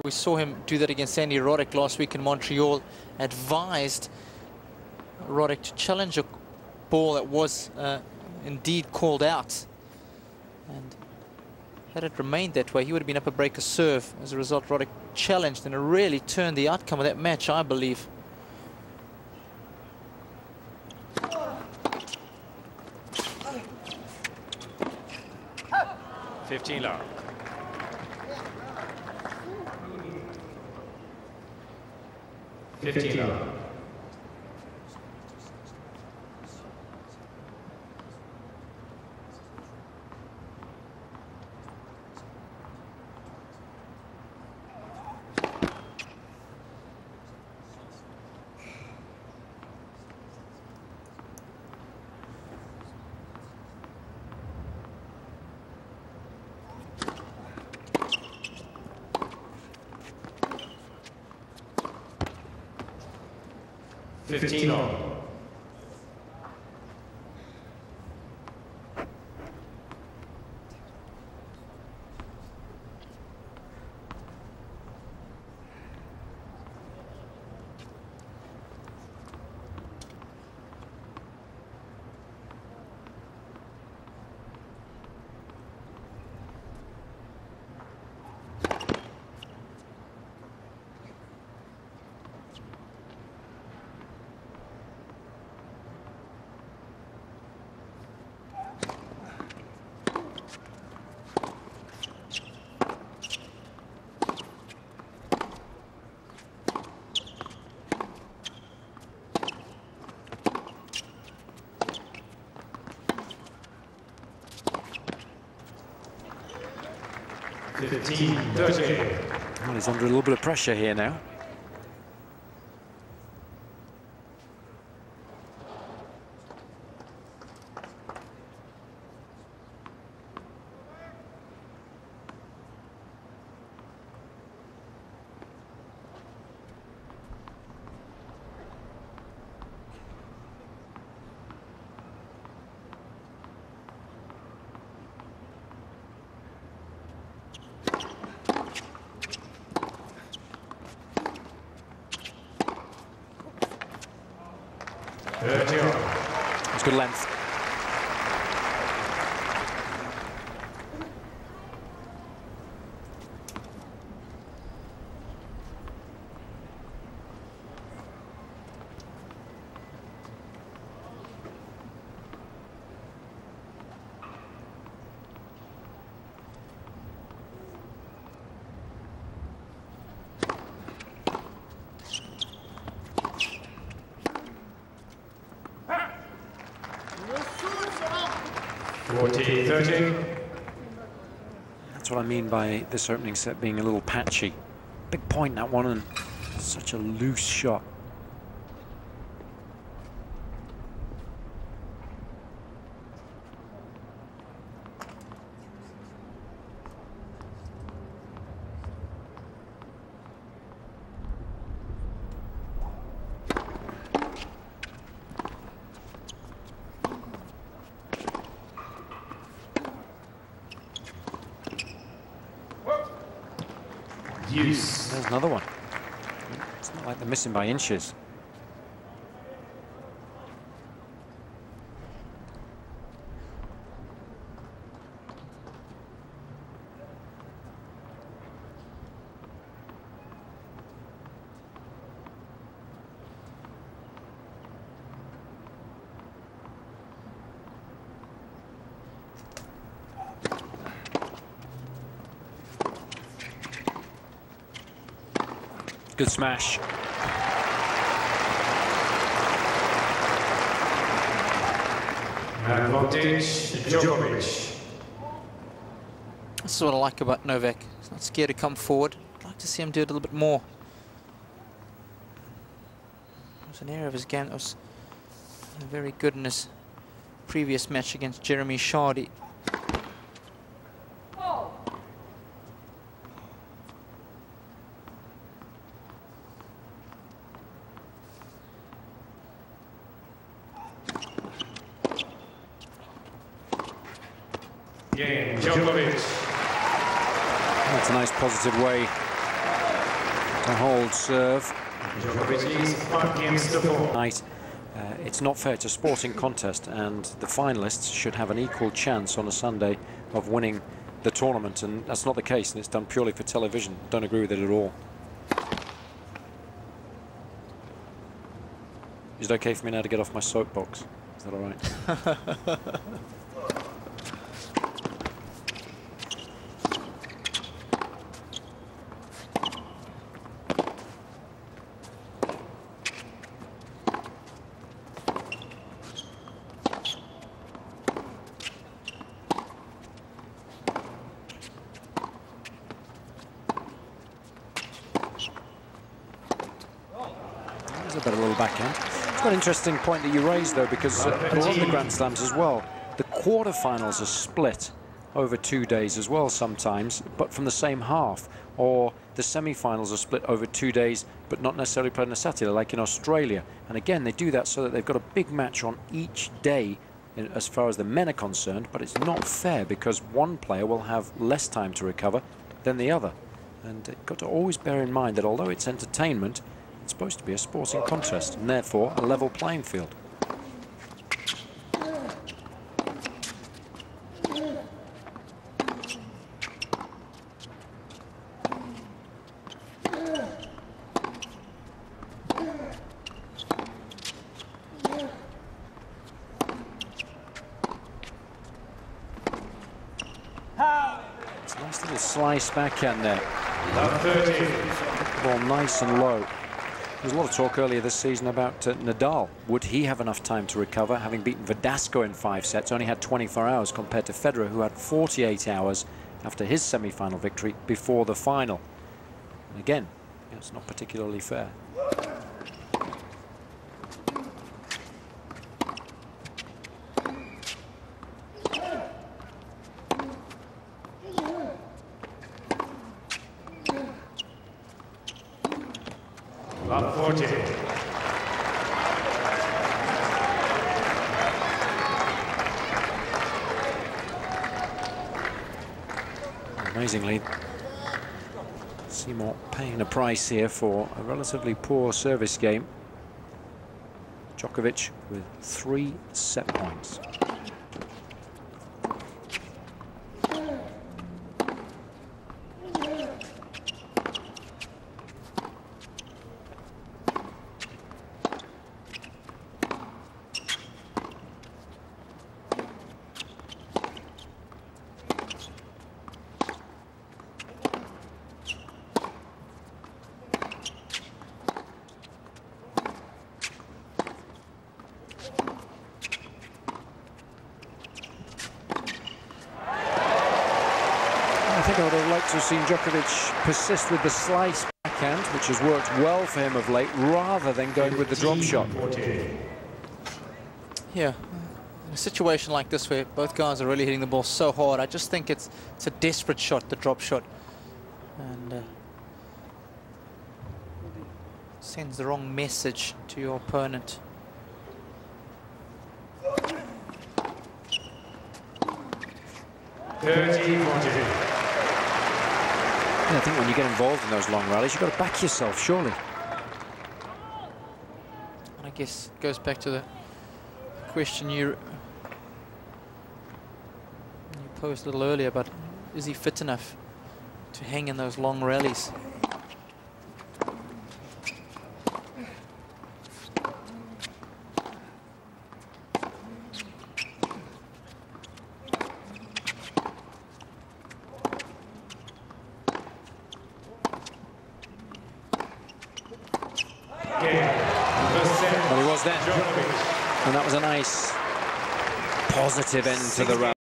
We saw him do that against Andy Roddick last week in Montreal. Advised Roddick to challenge a ball that was indeed called out. And had it remained that way, he would have been up a breaker serve. As a result, Roddick challenged, and it really turned the outcome of that match, I believe. $15 love. 15 love. $15 all. Well, he's under a little bit of pressure here now. It's good length. That's what I mean by this opening set being a little patchy. Big point, that one, and such a loose shot. There's another one. It's not like they're missing by inches. Good smash. Advantage, Djokovic. This is what I like about Novak. He's not scared to come forward. I'd like to see him do it a little bit more. There's an area of his game that was very good in his previous match against Jeremy Shardy. Game, Djokovic. That's a nice positive way to hold serve. Djokovic is 5 games to 4. It's not fair. It's a sporting contest, and the finalists should have an equal chance on a Sunday of winning the tournament, and that's not the case, and it's done purely for television. Don't agree with it at all. Is it okay for me now to get off my soapbox? Is that all right? There's a better little backhand. It's quite an interesting point that you raised, though, because a lot of the Grand Slams as well, the quarterfinals are split over 2 days as well sometimes, but from the same half, or the semi-finals are split over 2 days, but not necessarily played on a Saturday, like in Australia. And again, they do that so that they've got a big match on each day as far as the men are concerned, but it's not fair because one player will have less time to recover than the other. And you've got to always bear in mind that although it's entertainment, it's supposed to be a sporting contest and therefore a level playing field. It's a nice little slice backhand there. Ball nice and low. There was a lot of talk earlier this season about Nadal. Would he have enough time to recover, having beaten Verdasco in 5 sets? Only had 24 hours compared to Federer, who had 48 hours after his semi-final victory before the final. And again, it's not particularly fair. Love 40. Amazingly, Seymour paying a price here for a relatively poor service game. Djokovic with 3 set points. I think I would have liked to have seen Djokovic persist with the slice backhand, which has worked well for him of late, rather than going with the drop shot. Yeah, in a situation like this where both guys are really hitting the ball so hard, I just think it's a desperate shot, the drop shot, and sends the wrong message to your opponent. I think when you get involved in those long rallies, you've got to back yourself, surely. And I guess it goes back to the question you posed a little earlier, but is he fit enough to hang in those long rallies? Well, he was then, and that was a nice positive end to the round.